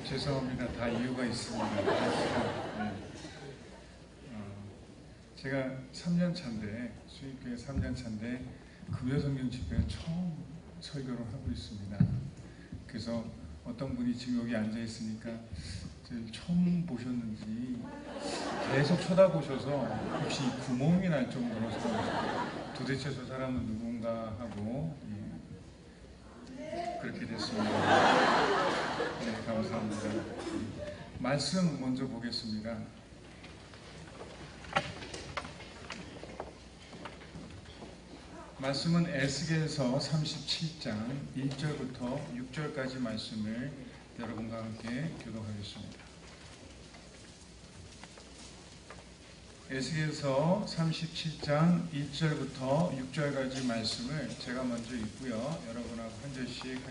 죄송합니다. 다 이유가 있습니다. 제가 3년 차인데, 수익교회 3년 차인데 금요성경 집회에 처음 설교를 하고 있습니다. 그래서 어떤 분이 지금 여기 앉아 있으니까 처음 보셨는지 계속 쳐다보셔서 혹시 구멍이 날 정도로 도대체 저 사람은 누군가 하고 그렇게 됐습니다. 네, 감사합니다. 말씀 먼저 보겠습니다. 말씀은 에스겔서 37장 1절부터 6절까지 말씀을 여러분과 함께 교독하겠습니다. 에스겔서 37장 1절부터 6절까지 말씀을 제가 먼저 읽고요. 여러분하고 한 절씩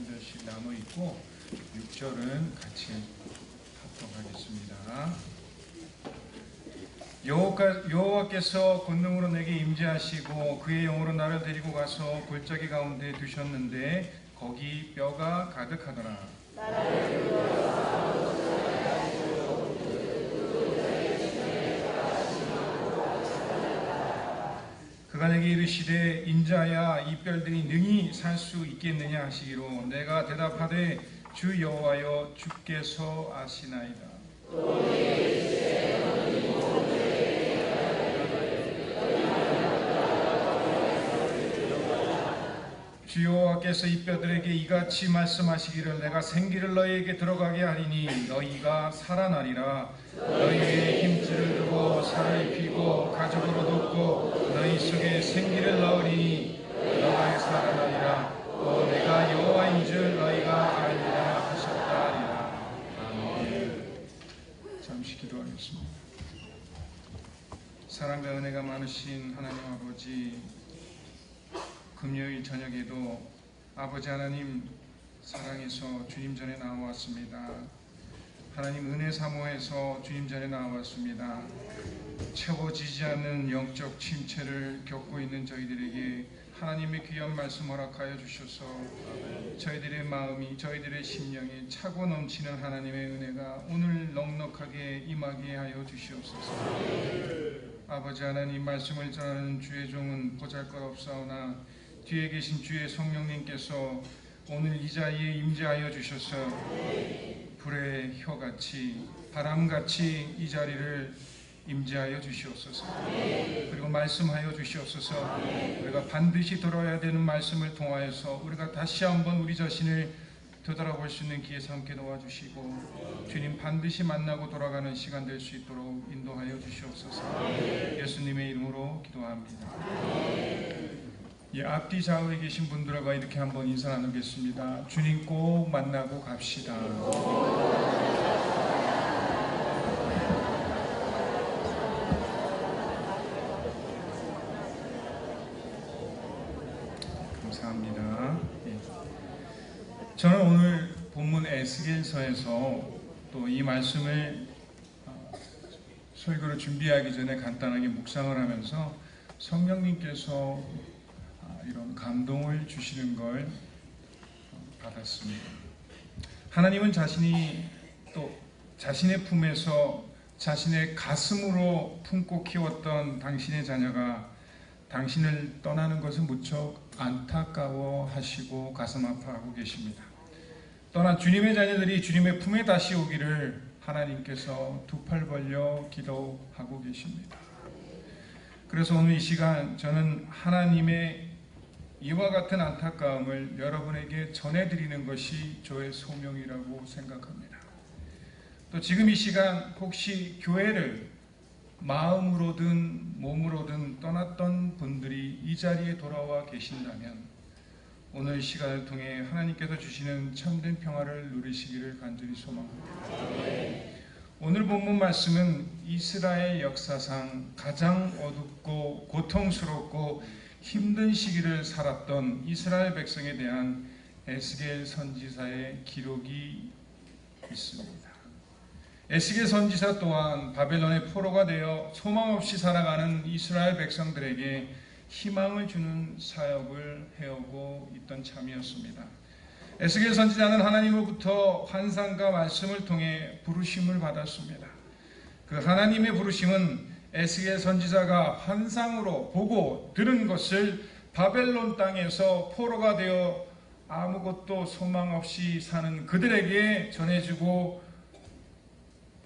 나눠 읽고 6절은 같이 합독하겠습니다. 여호와께서 권능으로 내게 임재하시고 그의 영으로 나를 데리고 가서 골짜기 가운데 두셨는데 거기 뼈가 가득하더라. 그가 내게 이르시되 인자야 이 뼈들이 능히 살 수 있겠느냐 하시기로 내가 대답하되 주 여호와여 주께서 아시나이다. 주 여호와께서 이 뼈들에게 이같이 말씀하시기를 내가 생기를 너희에게 들어가게 하리니 너희가 살아나리라. 너희의 힘줄을 두고 살을 입히고 가죽으로 덮고 너희 속에 생기를 넣으리니 너희가 살아나리라. 또 내가 여호와인 줄 너희가 알리라 하셨다리라. 아멘. 잠시 기도하겠습니다. 사랑과 은혜가 많으신 하나님 아버지, 금요일 저녁에도 아버지 하나님 사랑해서 주님 전에 나왔습니다. 하나님 은혜 사모해서 주님 전에 나왔습니다. 채워지지 않는 영적 침체를 겪고 있는 저희들에게 하나님의 귀한 말씀 허락하여 주셔서 저희들의 마음이 저희들의 심령이 차고 넘치는 하나님의 은혜가 오늘 넉넉하게 임하게 하여 주시옵소서. 아버지 하나님 말씀을 전하는 주의 종은 보잘것없사오나 뒤에 계신 주의 성령님께서 오늘 이 자리에 임재하여 주셔서 불의 혀같이 바람같이 이 자리를 임재하여 주시옵소서. 그리고 말씀하여 주시옵소서. 우리가 반드시 들어야 되는 말씀을 통하여서 우리가 다시 한번 우리 자신을 되돌아볼 수 있는 기회 삼게 도와주시고 주님 반드시 만나고 돌아가는 시간 될 수 있도록 인도하여 주시옵소서. 예수님의 이름으로 기도합니다. 앞뒤 좌우에 계신 분들과 이렇게 한번 인사 나누겠습니다. 주님 꼭 만나고 갑시다. 감사합니다. 저는 오늘 본문 에스겔서에서 또 이 말씀을 설교를 준비하기 전에 간단하게 묵상을 하면서 성령님께서 이런 감동을 주시는 걸 받았습니다. 하나님은 자신이 또 자신의 품에서 자신의 가슴으로 품고 키웠던 당신의 자녀가 당신을 떠나는 것을 무척 안타까워하시고 가슴 아파하고 계십니다. 떠난 주님의 자녀들이 주님의 품에 다시 오기를 하나님께서 두 팔 벌려 기도하고 계십니다. 그래서 오늘 이 시간 저는 하나님의 이와 같은 안타까움을 여러분에게 전해드리는 것이 저의 소명이라고 생각합니다. 또 지금 이 시간 혹시 교회를 마음으로든 몸으로든 떠났던 분들이 이 자리에 돌아와 계신다면 오늘 시간을 통해 하나님께서 주시는 참된 평화를 누리시기를 간절히 소망합니다. 오늘 본문 말씀은 이스라엘 역사상 가장 어둡고 고통스럽고 힘든 시기를 살았던 이스라엘 백성에 대한 에스겔 선지자의 기록이 있습니다. 에스겔 선지자 또한 바벨론의 포로가 되어 소망 없이 살아가는 이스라엘 백성들에게 희망을 주는 사역을 해오고 있던 참이었습니다. 에스겔 선지자는 하나님으로부터 환상과 말씀을 통해 부르심을 받았습니다. 그 하나님의 부르심은 에스겔 선지자가 환상으로 보고 들은 것을 바벨론 땅에서 포로가 되어 아무것도 소망 없이 사는 그들에게 전해주고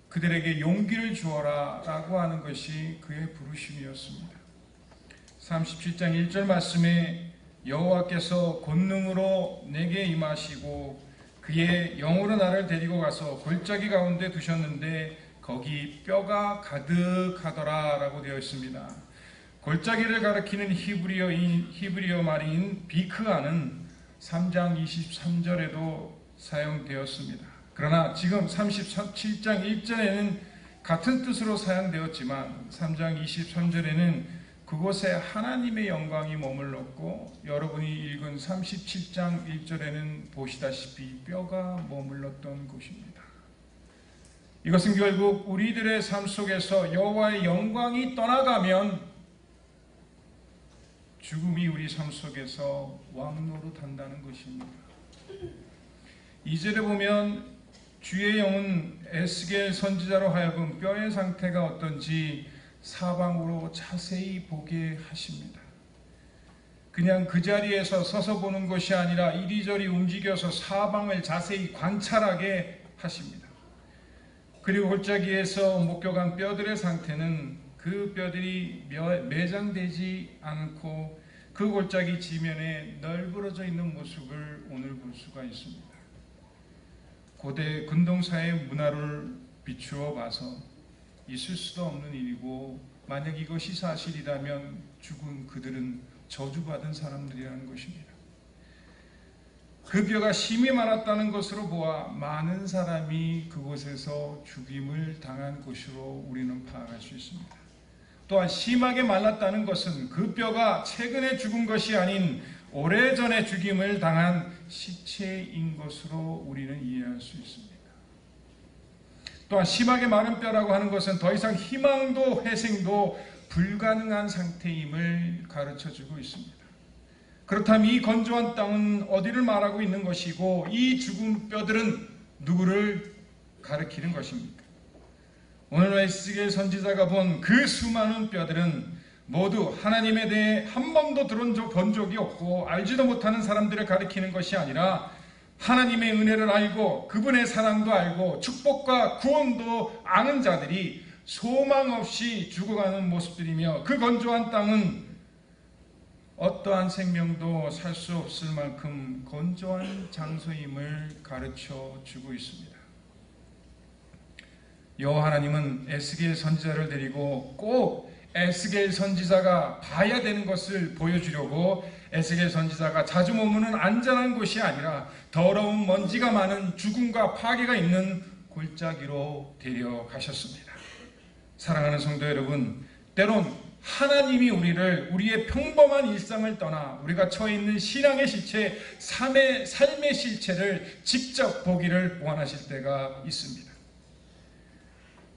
그들에게 용기를 주어라 라고 하는 것이 그의 부르심이었습니다. 37장 1절 말씀에 여호와께서 권능으로 내게 임하시고 그의 영으로 나를 데리고 가서 골짜기 가운데 두셨는데 거기 뼈가 가득하더라 라고 되어 있습니다. 골짜기를 가리키는 히브리어 말인 비크아는 3장 23절에도 사용되었습니다. 그러나 지금 37장 1절에는 같은 뜻으로 사용되었지만 3장 23절에는 그곳에 하나님의 영광이 머물렀고 여러분이 읽은 37장 1절에는 보시다시피 뼈가 머물렀던 곳입니다. 이것은 결국 우리들의 삶 속에서 여호와의 영광이 떠나가면 죽음이 우리 삶 속에서 왕노릇한다는 것입니다. 2절에 보면 주의 영은 에스겔 선지자로 하여금 뼈의 상태가 어떤지 사방으로 자세히 보게 하십니다. 그냥 그 자리에서 서서 보는 것이 아니라 이리저리 움직여서 사방을 자세히 관찰하게 하십니다. 그리고 골짜기에서 목격한 뼈들의 상태는 그 뼈들이 매장되지 않고 그 골짜기 지면에 널브러져 있는 모습을 오늘 볼 수가 있습니다. 고대 근동사의 문화를 비추어 봐서 있을 수도 없는 일이고 만약 이것이 사실이라면 죽은 그들은 저주받은 사람들이라는 것입니다. 그 뼈가 심히 많았다는 것으로 보아 많은 사람이 그곳에서 죽임을 당한 것으로 우리는 파악할 수 있습니다. 또한 심하게 말랐다는 것은 그 뼈가 최근에 죽은 것이 아닌 오래전에 죽임을 당한 시체인 것으로 우리는 이해할 수 있습니다. 또한 심하게 마른 뼈라고 하는 것은 더 이상 희망도 회생도 불가능한 상태임을 가르쳐주고 있습니다. 그렇다면 이 건조한 땅은 어디를 말하고 있는 것이고 이 죽은 뼈들은 누구를 가리키는 것입니까? 오늘 에스겔 선지자가 본 그 수많은 뼈들은 모두 하나님에 대해 한 번도 들어본 적이 없고 알지도 못하는 사람들을 가리키는 것이 아니라 하나님의 은혜를 알고 그분의 사랑도 알고 축복과 구원도 아는 자들이 소망 없이 죽어가는 모습들이며 그 건조한 땅은 어떠한 생명도 살 수 없을 만큼 건조한 장소임을 가르쳐 주고 있습니다. 여호와 하나님은 에스겔 선지자를 데리고 꼭 에스겔 선지자가 봐야 되는 것을 보여주려고 에스겔 선지자가 자주 머무는 안전한 곳이 아니라 더러운 먼지가 많은 죽음과 파괴가 있는 골짜기로 데려가셨습니다. 사랑하는 성도 여러분, 때론 하나님이 우리의 평범한 일상을 떠나 우리가 처해 있는 신앙의 실체, 삶의 실체를 직접 보기를 원하실 때가 있습니다.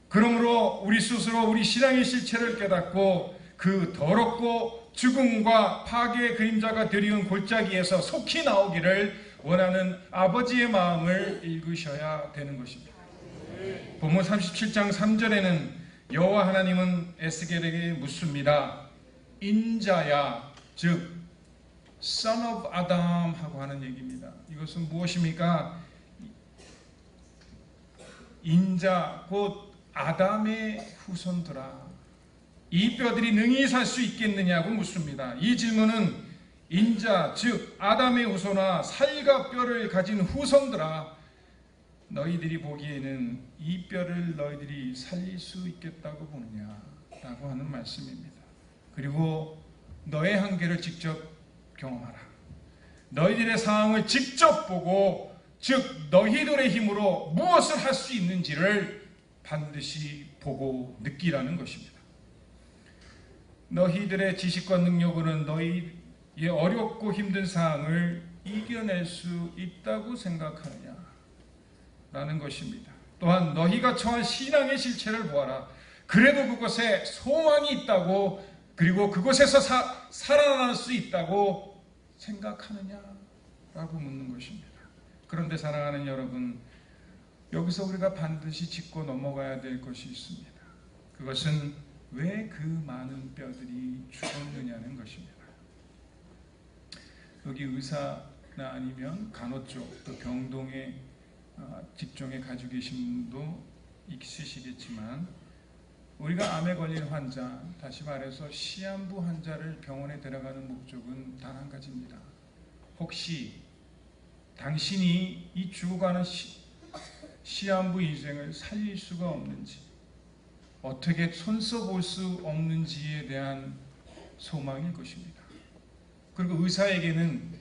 그러므로 우리 스스로 우리 신앙의 실체를 깨닫고 그 더럽고 죽음과 파괴의 그림자가 드리운 골짜기에서 속히 나오기를 원하는 아버지의 마음을 읽으셔야 되는 것입니다. 본문 37장 3절에는 여호와 하나님은 에스겔에게 묻습니다. 인자야, 즉 Son of Adam 하고 하는 얘기입니다. 이것은 무엇입니까? 인자 곧 아담의 후손들아, 이 뼈들이 능히 살 수 있겠느냐고 묻습니다. 이 질문은 인자 즉 아담의 후손아, 살과 뼈를 가진 후손들아, 너희들이 보기에는 이 뼈를 너희들이 살릴 수 있겠다고 보느냐라고 하는 말씀입니다. 그리고 너의 한계를 직접 경험하라. 너희들의 상황을 직접 보고, 즉 너희들의 힘으로 무엇을 할 수 있는지를 반드시 보고 느끼라는 것입니다. 너희들의 지식과 능력으로는 너희의 어렵고 힘든 상황을 이겨낼 수 있다고 생각하느냐 라는 것입니다. 또한 너희가 처한 신앙의 실체를 보아라. 그래도 그곳에 소망이 있다고, 그리고 그곳에서 살아날 수 있다고 생각하느냐 라고 묻는 것입니다. 그런데 사랑하는 여러분, 여기서 우리가 반드시 짚고 넘어가야 될 것이 있습니다. 그것은 왜 그 많은 뼈들이 죽었느냐는 것입니다. 여기 의사나 아니면 간호 쪽, 또 병동의 직종에 가지고 계신 분도 있으시겠지만, 우리가 암에 걸린 환자, 다시 말해서 시한부 환자를 병원에 데려가는 목적은 단 한 가지입니다. 혹시 당신이 이 죽어가는 시한부 인생을 살릴 수가 없는지, 어떻게 손써 볼 수 없는지에 대한 소망일 것입니다. 그리고 의사에게는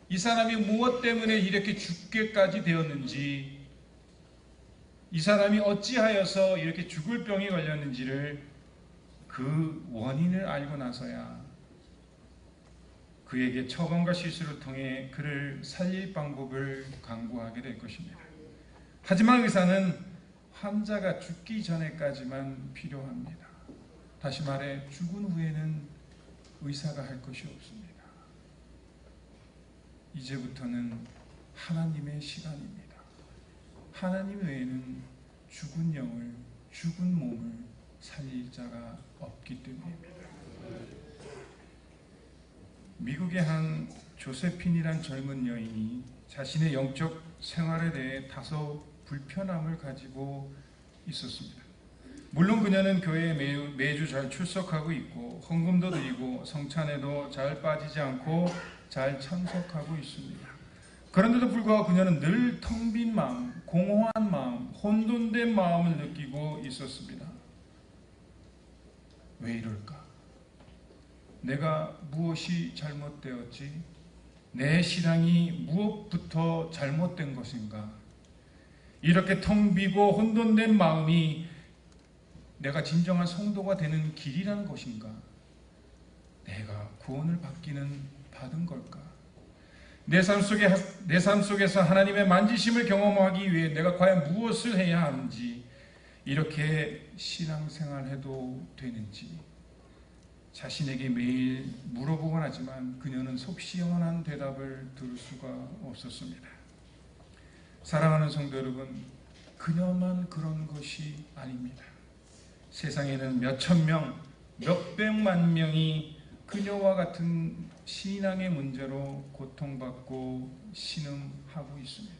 이 사람이 무엇 때문에 이렇게 죽게까지 되었는지, 이 사람이 어찌하여서 이렇게 죽을 병이 걸렸는지를 그 원인을 알고 나서야 그에게 처방과 시술을 통해 그를 살릴 방법을 강구하게 될 것입니다. 하지만 의사는 환자가 죽기 전에까지만 필요합니다. 다시 말해 죽은 후에는 의사가 할 것이 없습니다. 이제부터는 하나님의 시간입니다. 하나님 외에는 죽은 영을, 죽은 몸을 살릴 자가 없기 때문입니다. 미국의 한 조세핀이란 젊은 여인이 자신의 영적 생활에 대해 다소 불편함을 가지고 있었습니다. 물론 그녀는 교회에 매주 잘 출석하고 있고 헌금도 드리고 성찬에도 잘 빠지지 않고 잘 참석하고 있습니다. 그런데도 불구하고 그녀는 늘 텅 빈 마음, 공허한 마음, 혼돈된 마음을 느끼고 있었습니다. 왜 이럴까? 내가 무엇이 잘못되었지? 내 신앙이 무엇부터 잘못된 것인가? 이렇게 텅 비고 혼돈된 마음이 내가 진정한 성도가 되는 길이라는 것인가? 내가 구원을 받은 걸까? 내 삶 속에서 하나님의 만지심을 경험하기 위해 내가 과연 무엇을 해야 하는지, 이렇게 신앙생활해도 되는지 자신에게 매일 물어보곤 하지만 그녀는 속 시원한 대답을 들을 수가 없었습니다. 사랑하는 성도 여러분, 그녀만 그런 것이 아닙니다. 세상에는 몇천 명, 몇백만 명이 그녀와 같은 신앙의 문제로 고통받고 신음하고 있습니다.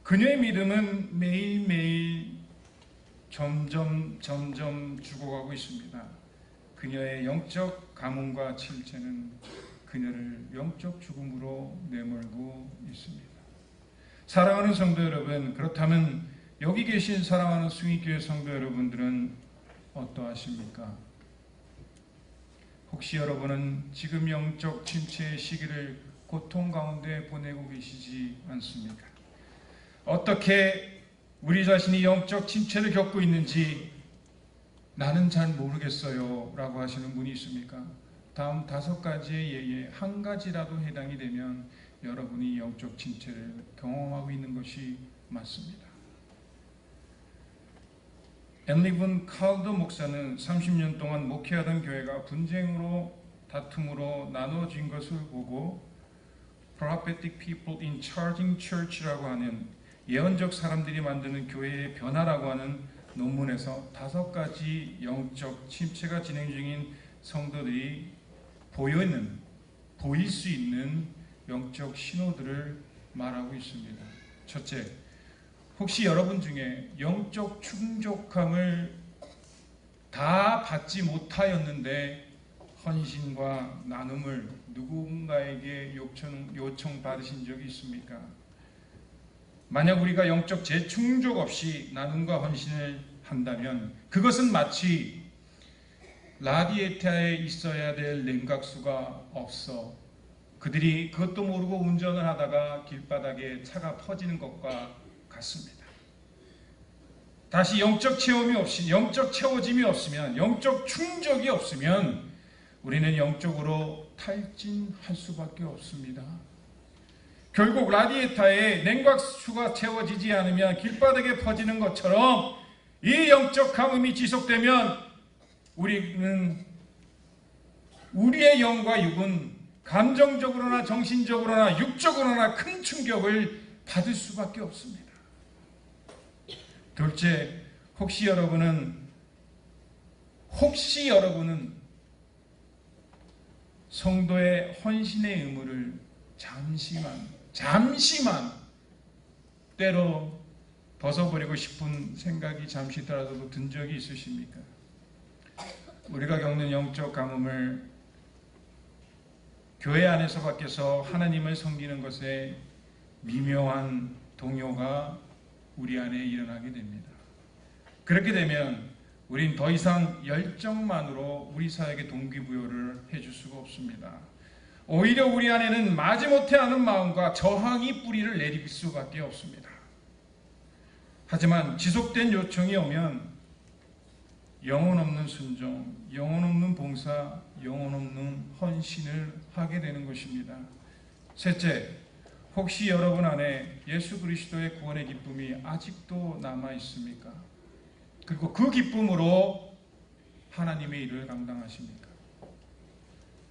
그녀의 믿음은 매일매일 점점 죽어가고 있습니다. 그녀의 영적 가뭄과 침체는 그녀를 영적 죽음으로 내몰고 있습니다. 사랑하는 성도 여러분, 그렇다면 여기 계신 사랑하는 숭의교회 성도 여러분들은 어떠하십니까? 혹시 여러분은 지금 영적 침체의 시기를 고통 가운데 보내고 계시지 않습니까? 어떻게 우리 자신이 영적 침체를 겪고 있는지 나는 잘 모르겠어요 라고 하시는 분이 있습니까? 다음 5가지의 예에 한 가지라도 해당이 되면 여러분이 영적 침체를 경험하고 있는 것이 맞습니다. 앤리븐 칼더 목사는 30년 동안 목회하던 교회가 분쟁으로, 다툼으로 나누어진 것을 보고 Prophetic People in Charging Church라고 하는 예언적 사람들이 만드는 교회의 변화라고 하는 논문에서 5가지 영적 침체가 진행 중인 성도들이 보일 수 있는 영적 신호들을 말하고 있습니다. 첫째, 혹시 여러분 중에 영적 충족함을 다 받지 못하였는데 헌신과 나눔을 누군가에게 요청 받으신 적이 있습니까? 만약 우리가 영적 재충족 없이 나눔과 헌신을 한다면 그것은 마치 라디에이터에 있어야 될 냉각수가 없어 그들이 그것도 모르고 운전을 하다가 길바닥에 차가 퍼지는 것과 같습니다. 다시 영적 체험이 없이, 영적 채워짐이 없으면, 영적 충족이 없으면 우리는 영적으로 탈진할 수밖에 없습니다. 결국 라디에이터에 냉각수가 채워지지 않으면 길바닥에 퍼지는 것처럼 이 영적 가뭄이 지속되면 우리는 우리의 영과 육은 감정적으로나 정신적으로나 육적으로나 큰 충격을 받을 수밖에 없습니다. 둘째, 혹시 여러분은 성도의 헌신의 의무를 잠시만 때로 벗어버리고 싶은 생각이 잠시더라도 든 적이 있으십니까? 우리가 겪는 영적 가뭄을 교회 안에서 밖에서 하나님을 섬기는 것에 미묘한 동요가 우리 안에 일어나게 됩니다. 그렇게 되면 우린 더 이상 열정만으로 우리 사역에 동기부여를 해줄 수가 없습니다. 오히려 우리 안에는 마지못해 하는 마음과 저항이 뿌리를 내릴 수밖에 없습니다. 하지만 지속된 요청이 오면 영혼 없는 순종, 영혼 없는 봉사, 영혼 없는 헌신을 하게 되는 것입니다. 셋째, 혹시 여러분 안에 예수 그리스도의 구원의 기쁨이 아직도 남아 있습니까? 그리고 그 기쁨으로 하나님의 일을 감당하십니까?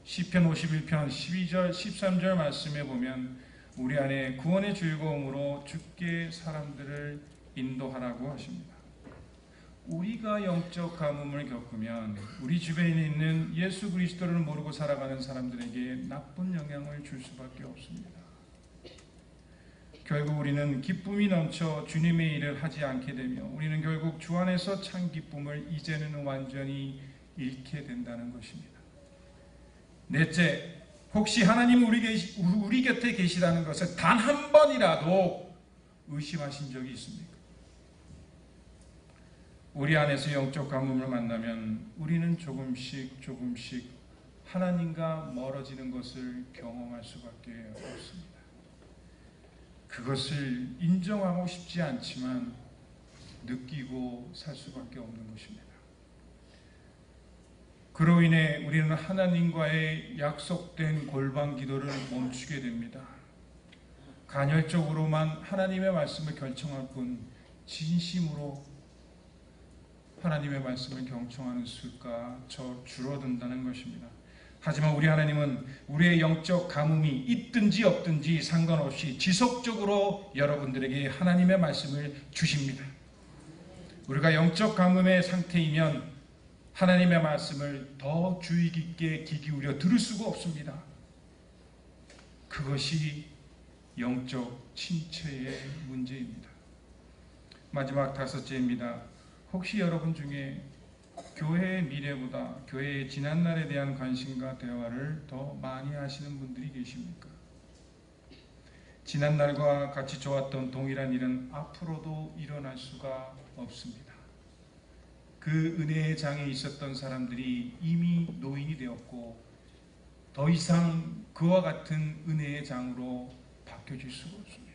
시편 51편 12절 13절 말씀에 보면 우리 안에 구원의 즐거움으로 주께 사람들을 인도하라고 하십니다. 우리가 영적 가뭄을 겪으면 우리 주변에 있는 예수 그리스도를 모르고 살아가는 사람들에게 나쁜 영향을 줄 수밖에 없습니다. 결국 우리는 기쁨이 넘쳐 주님의 일을 하지 않게 되며 우리는 결국 주 안에서 참 기쁨을 이제는 완전히 잃게 된다는 것입니다. 넷째, 혹시 하나님 우리 곁에 계시다는 것을 단 한 번이라도 의심하신 적이 있습니까? 우리 안에서 영적 가뭄을 만나면 우리는 조금씩 하나님과 멀어지는 것을 경험할 수밖에 없습니다. 그것을 인정하고 싶지 않지만 느끼고 살 수밖에 없는 것입니다. 그로 인해 우리는 하나님과의 약속된 골방 기도를 멈추게 됩니다. 간헐적으로만 하나님의 말씀을 결청할 뿐 진심으로 하나님의 말씀을 경청하는 수가 줄어든다는 것입니다. 하지만 우리 하나님은 우리의 영적 가뭄이 있든지 없든지 상관없이 지속적으로 여러분들에게 하나님의 말씀을 주십니다. 우리가 영적 가뭄의 상태이면 하나님의 말씀을 더 주의 깊게 귀 기울여 들을 수가 없습니다. 그것이 영적 침체의 문제입니다. 마지막 다섯째입니다. 혹시 여러분 중에 교회의 미래보다 교회의 지난날에 대한 관심과 대화를 더 많이 하시는 분들이 계십니까? 지난날과 같이 좋았던 동일한 일은 앞으로도 일어날 수가 없습니다. 그 은혜의 장에 있었던 사람들이 이미 노인이 되었고 더 이상 그와 같은 은혜의 장으로 바뀌어질 수가 없습니다.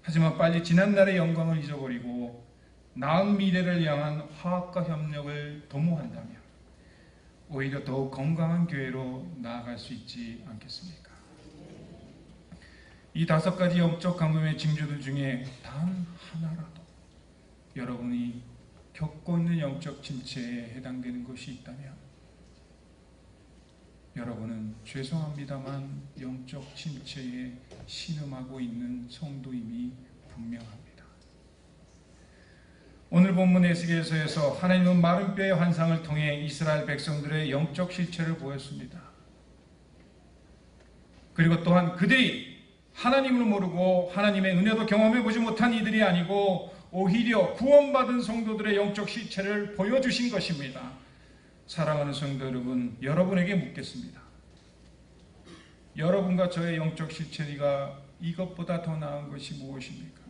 하지만 빨리 지난날의 영광을 잊어버리고 나은 미래를 향한 화합과 협력을 도모한다면 오히려 더욱 건강한 교회로 나아갈 수 있지 않겠습니까? 이 5가지 영적 가뭄의 징조들 중에 단 하나라도 여러분이 겪고 있는 영적 침체에 해당되는 것이 있다면 여러분은 죄송합니다만 영적 침체에 신음하고 있는 성도임이 분명합니다. 오늘 본문 에스겔서에서 하나님은 마른 뼈의 환상을 통해 이스라엘 백성들의 영적 실체를 보였습니다. 그리고 또한 그들이 하나님을 모르고 하나님의 은혜도 경험해보지 못한 이들이 아니고 오히려 구원받은 성도들의 영적 실체를 보여주신 것입니다. 사랑하는 성도 여러분, 여러분에게 묻겠습니다. 여러분과 저의 영적 실체가 이것보다 더 나은 것이 무엇입니까?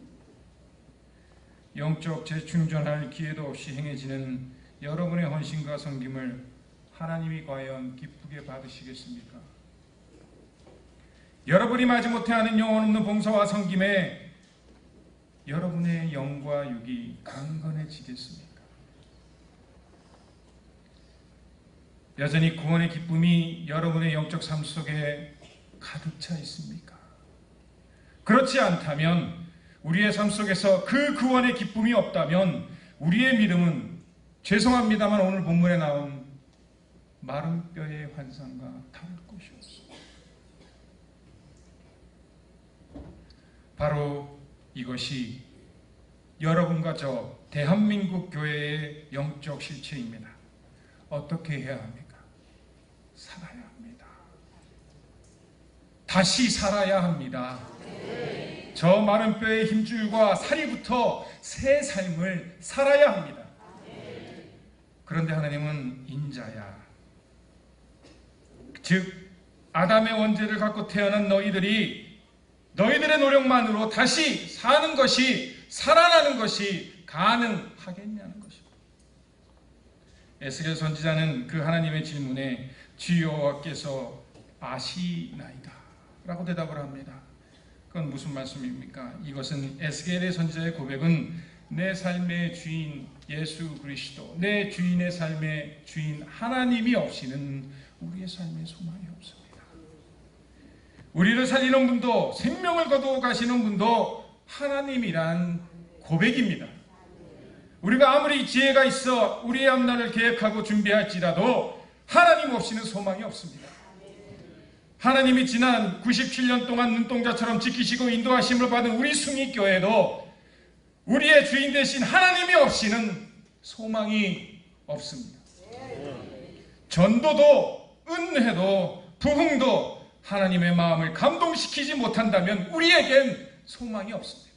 영적 재충전할 기회도 없이 행해지는 여러분의 헌신과 섬김을 하나님이 과연 기쁘게 받으시겠습니까? 여러분이 마지못해 하는 영혼 없는 봉사와 섬김에 여러분의 영과 육이 강건해지겠습니까? 여전히 구원의 기쁨이 여러분의 영적 삶 속에 가득 차 있습니까? 그렇지 않다면 우리의 삶 속에서 그 구원의 기쁨이 없다면 우리의 믿음은 죄송합니다만 오늘 본문에 나온 마른 뼈의 환상과 다를 것이 없습니다. 바로 이것이 여러분과 저 대한민국 교회의 영적 실체입니다. 어떻게 해야 합니까? 살아야 합니다. 다시 살아야 합니다. 저 마른 뼈의 힘줄과 살이부터 새 삶을 살아야 합니다. 그런데 하나님은 인자야. 즉 아담의 원죄를 갖고 태어난 너희들의 노력만으로 다시 사는 것이, 살아나는 것이 가능하겠냐는 것입니다. 에스겔 선지자는 그 하나님의 질문에 주여 여호와께서 아시나이다 라고 대답을 합니다. 그건 무슨 말씀입니까? 이것은 에스겔의 선지자의 고백은 내 삶의 주인 예수 그리스도, 내 주인의 삶의 주인 하나님이 없이는 우리의 삶에 소망이 없습니다. 우리를 살리는 분도, 생명을 거두어 가시는 분도 하나님이란 고백입니다. 우리가 아무리 지혜가 있어 우리의 앞날을 계획하고 준비할지라도 하나님 없이는 소망이 없습니다. 하나님이 지난 97년 동안 눈동자처럼 지키시고 인도하심을 받은 우리 숭익교회도 우리의 주인 되신 하나님이 없이는 소망이 없습니다. 전도도 은혜도 부흥도 하나님의 마음을 감동시키지 못한다면 우리에겐 소망이 없습니다.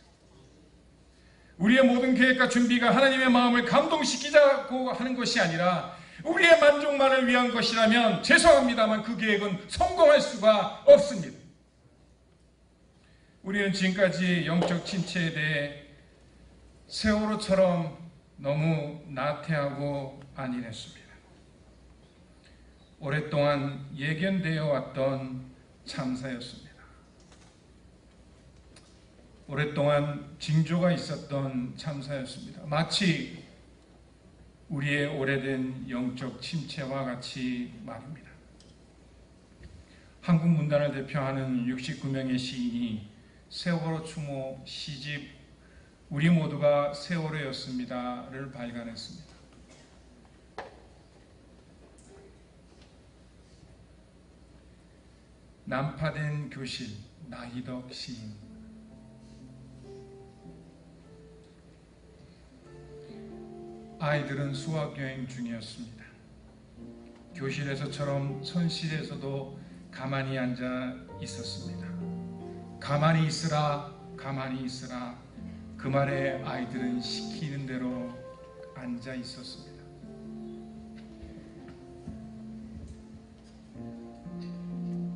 우리의 모든 계획과 준비가 하나님의 마음을 감동시키자고 하는 것이 아니라 우리의 만족만을 위한 것이라면 죄송합니다만 그 계획은 성공할 수가 없습니다. 우리는 지금까지 영적 침체에 대해 세월호처럼 너무 나태하고 안일했습니다. 오랫동안 예견되어 왔던 참사였습니다. 오랫동안 징조가 있었던 참사였습니다. 마치 우리의 오래된 영적 침체와 같이 말입니다. 한국 문단을 대표하는 69명의 시인이 세월호 추모 시집 우리 모두가 세월호였습니다를 발간했습니다. 난파된 교실 나희덕 시인. 아이들은 수학여행 중이었습니다. 교실에서처럼 선실에서도 가만히 앉아 있었습니다. 가만히 있으라, 가만히 있으라. 그 말에 아이들은 시키는 대로 앉아 있었습니다.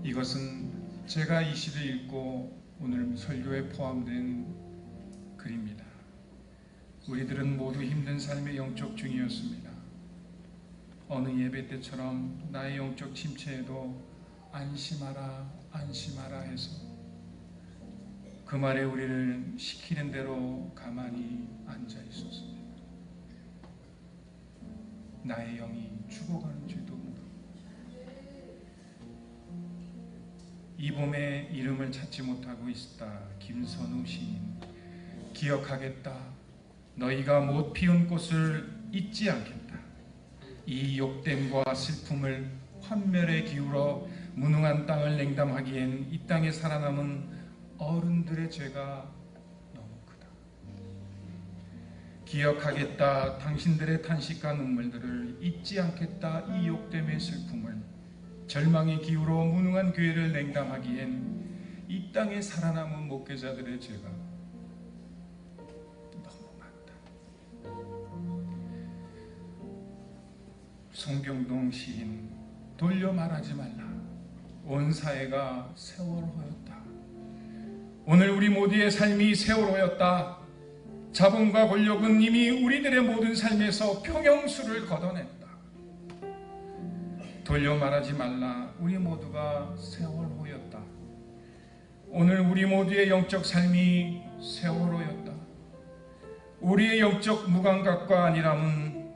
이것은 제가 이 시를 읽고 오늘 설교에 포함된 글입니다. 우리들은 모두 힘든 삶의 영적 중이었습니다. 어느 예배 때처럼 나의 영적 침체에도 안심하라, 안심하라 해서 그 말에 우리를 시키는 대로 가만히 앉아 있었습니다. 나의 영이 죽어가는 죄도 모르고 이 봄에 이름을 찾지 못하고 있다. 김선우 시인. 기억하겠다. 너희가 못 피운 꽃을 잊지 않겠다. 이 욕됨과 슬픔을 환멸에 기울어 무능한 땅을 냉담하기엔 이 땅에 살아남은 어른들의 죄가 너무 크다. 기억하겠다. 당신들의 탄식과 눈물들을 잊지 않겠다. 이 욕됨의 슬픔을 절망에 기울어 무능한 교회를 냉담하기엔 이 땅에 살아남은 목회자들의 죄가 너무 많다. 송경동 시인. 돌려 말하지 말라. 온 사회가 세월호였다. 오늘 우리 모두의 삶이 세월호였다. 자본과 권력은 이미 우리들의 모든 삶에서 평형수를 걷어냈다. 돌려 말하지 말라. 우리 모두가 세월호였다. 오늘 우리 모두의 영적 삶이 세월호였다. 우리의 영적 무감각과 안일함은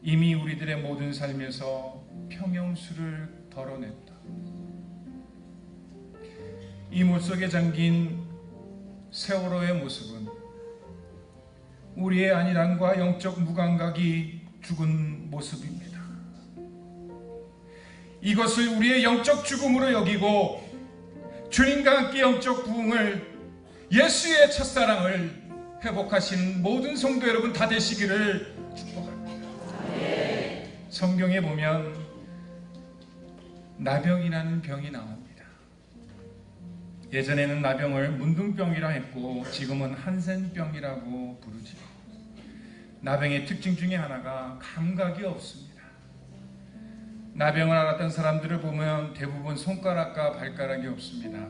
이미 우리들의 모든 삶에서 평형수를 덜어냈다. 이 물속에 잠긴 세월호의 모습은 우리의 안일함과 영적 무감각이 죽은 모습입니다. 이것을 우리의 영적 죽음으로 여기고 주님과 함께 영적 부흥을, 예수의 첫사랑을 회복하신 모든 성도 여러분 다 되시기를 축복합니다. 성경에 보면 나병이라는 병이 나옵니다. 예전에는 나병을 문둥병이라 했고 지금은 한센병이라고 부르죠. 나병의 특징 중에 하나가 감각이 없습니다. 나병을 앓았던 사람들을 보면 대부분 손가락과 발가락이 없습니다.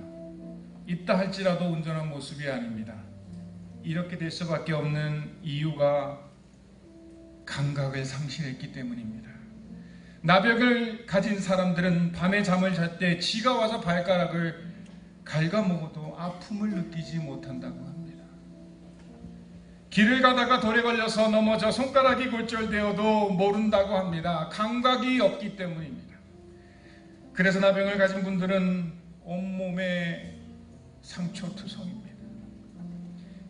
있다 할지라도 온전한 모습이 아닙니다. 이렇게 될 수밖에 없는 이유가 감각을 상실했기 때문입니다. 나병을 가진 사람들은 밤에 잠을 잘 때 쥐가 와서 발가락을 갉아먹어도 아픔을 느끼지 못한다고 합니다. 길을 가다가 돌에 걸려서 넘어져 손가락이 골절되어도 모른다고 합니다. 감각이 없기 때문입니다. 그래서 나병을 가진 분들은 온몸에 상처투성입니다.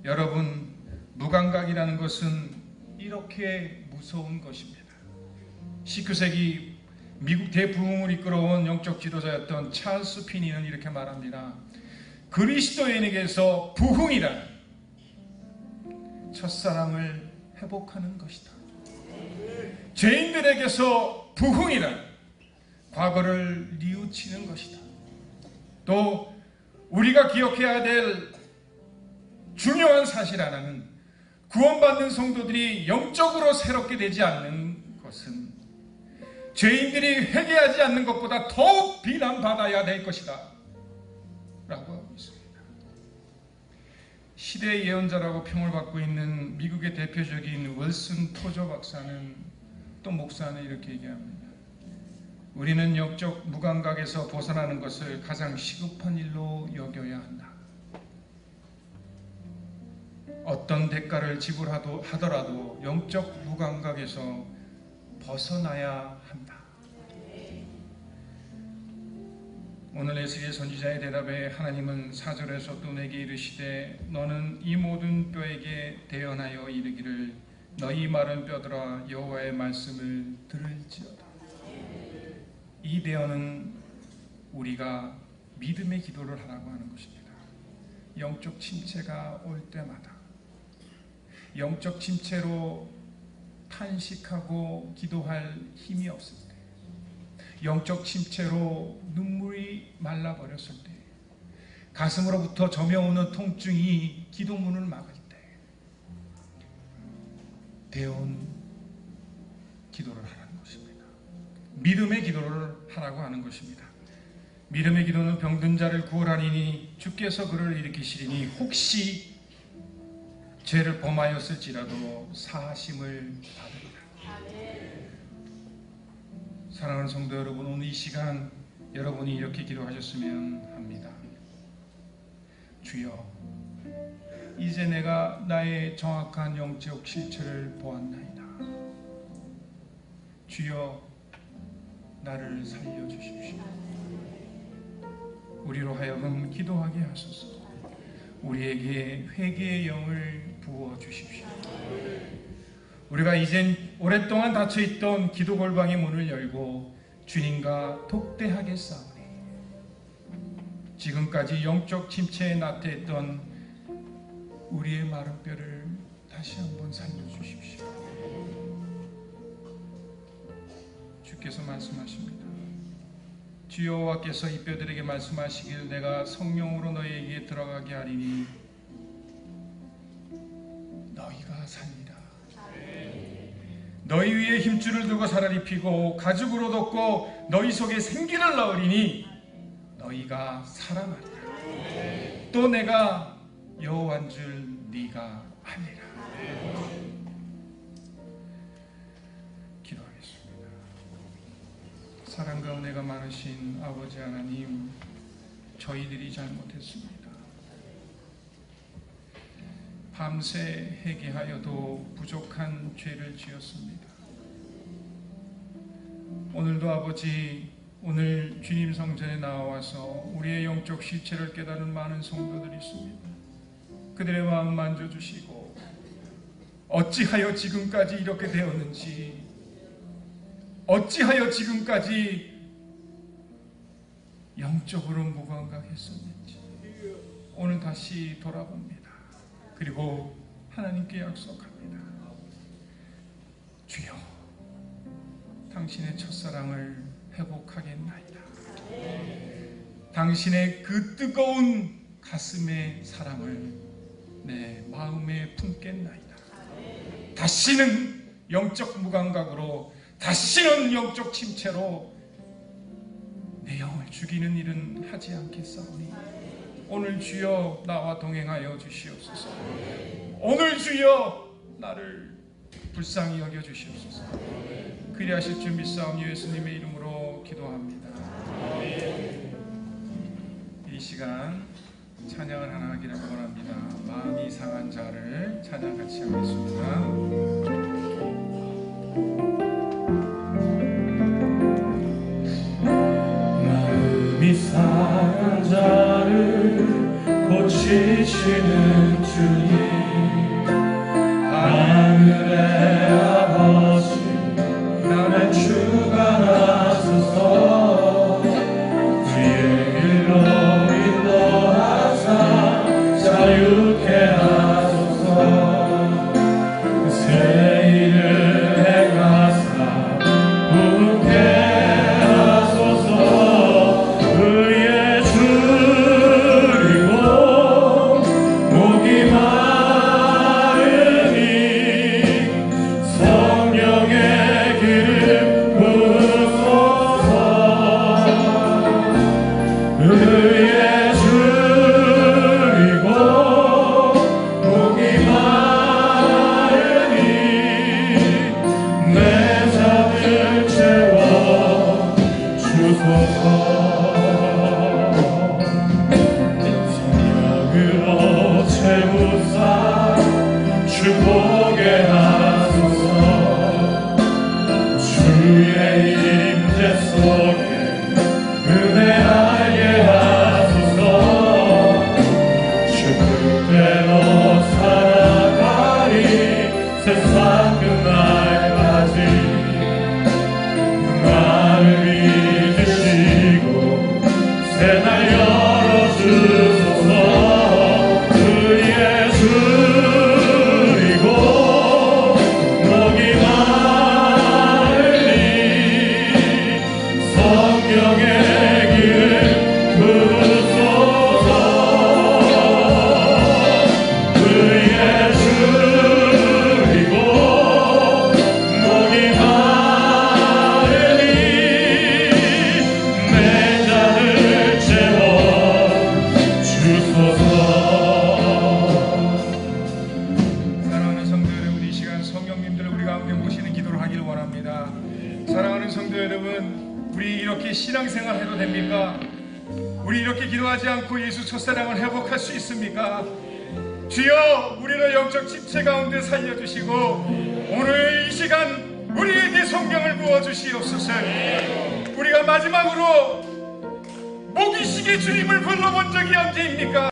여러분, 무감각이라는 것은 이렇게 무서운 것입니다. 19세기 미국 대부흥을 이끌어온 영적 지도자였던 찰스 피니는 이렇게 말합니다. 그리스도인에게서 부흥이란 첫사랑을 회복하는 것이다. 죄인들에게서 부흥이란 과거를 뉘우치는 것이다. 또 우리가 기억해야 될 중요한 사실 하나는 구원받는 성도들이 영적으로 새롭게 되지 않는 것은 죄인들이 회개하지 않는 것보다 더욱 비난받아야 될 것이다 라고 하고 있습니다. 시대의 예언자라고 평을 받고 있는 미국의 대표적인 윌슨 토저 박사는, 또 목사는 이렇게 얘기합니다. 우리는 영적 무감각에서 벗어나는 것을 가장 시급한 일로 여겨야 한다. 어떤 대가를 지불하더라도 영적 무감각에서 벗어나야 한다. 오늘 에스겔 선지자의 대답에 하나님은 4절에서 또 내게 이르시되 너는 이 모든 뼈에게 대언하여 이르기를 너희 마른 뼈들아 여호와의 말씀을 들을지어다. 이 대언은 우리가 믿음의 기도를 하라고 하는 것입니다. 영적 침체가 올 때마다, 영적 침체로 탄식하고 기도할 힘이 없을 때, 영적 침체로 눈물이 말라버렸을 때, 가슴으로부터 저며오는 통증이 기도문을 막을 때 대언 기도를 하라는 것입니다. 믿음의 기도를 하라고 하는 것입니다. 믿음의 기도는 병든 자를 구원하리니 주께서 그를 일으키시리니 혹시 죄를 범하였을지라도 사하심을 받으리라. 사랑하는 성도 여러분, 오늘 이 시간 여러분이 이렇게 기도하셨으면 합니다. 주여, 이제 내가 나의 정확한 영적 실체를 보았나이다. 주여, 나를 살려주십시오. 우리로 하여금 기도하게 하소서. 우리에게 회개의 영을 부어주십시오. 우리가 이젠 오랫동안 닫혀있던 기도 골방의 문을 열고 주님과 독대하게 싸우니 지금까지 영적 침체에 나태했던 우리의 마른 뼈를 다시 한번 살려주십시오. 주께서 말씀하십니다. 주여, 여호와께서 이 뼈들에게 말씀하시길 내가 성령으로 너희에게 들어가게 하리니 너희가 살리라. 너희 위에 힘줄을 두고 살을 입히고 가죽으로 덮고 너희 속에 생기를 넣으리니 너희가 살아나리라. 또 내가 여호와인 줄 네가 아니라. 기도하겠습니다. 사랑과 은혜가 많으신 아버지 하나님, 저희들이 잘못했습니다. 밤새 회개하여도 부족한 죄를 지었습니다. 오늘도 아버지, 오늘 주님 성전에 나와서 우리의 영적 실체를 깨닫는 많은 성도들이 있습니다. 그들의 마음 만져주시고 어찌하여 지금까지 이렇게 되었는지, 어찌하여 지금까지 영적으로 무감각했었는지 오늘 다시 돌아봅니다. 그리고 하나님께 약속합니다. 주여, 당신의 첫사랑을 회복하겠나이다. 당신의 그 뜨거운 가슴의 사랑을 내 마음에 품겠나이다. 다시는 영적 무감각으로, 다시는 영적 침체로 내 영을 죽이는 일은 하지 않겠사오니 오늘 주여 나와 동행하여 주시옵소서. 오늘 주여 나를 불쌍히 여겨 주시옵소서. 그리하실 줄 믿사오니 예수님의 이름으로 기도합니다. 이 시간 찬양을 하나 하기를 원합니다. 마음이 상한 자를 찬양 같이 하겠습니다. 마음이 상한 자를 고치시는 주님, 하늘의 아버지 나를 주관하소서. 주의 길로 인도하사 자유케 하소서. 새 일을 행하사 부게 하소서. 의에 줄이고 목이 마르니 성령의 기름 부으소서. 의에 줄이고 목이 마르니 내 잠을 채워 주소서. 성령으로 채우사 주보게 하소서. 주의 임재 속에 은혜 알게 하소서. 주 뜻대로 살아가리 세상 끝날까지. 나를 믿으시고 새날 열어주소서. 의에 줄이고 목이 마르니 성령의 기름 부으소서. 의에 줄이고 목이 마르니 내 잔을 채워 주소서. 사랑하는 성도 여러분, 이 시간 성령님들을 우리 가운데 모시는 기도를 하기를 원합니다. 사랑하는 성도 여러분, 우리 이렇게 신앙생활 해도 됩니까? 우리 이렇게 기도하지 않고 예수 첫사랑을 회복할 수 있습니까? 주여, 우리를 영적 침체 가운데 살려주시고 오늘 이 시간 우리에게 성령을 부어주시옵소서. 우리가 마지막으로 모기시계 주님을 불러본 적이 언제입니까?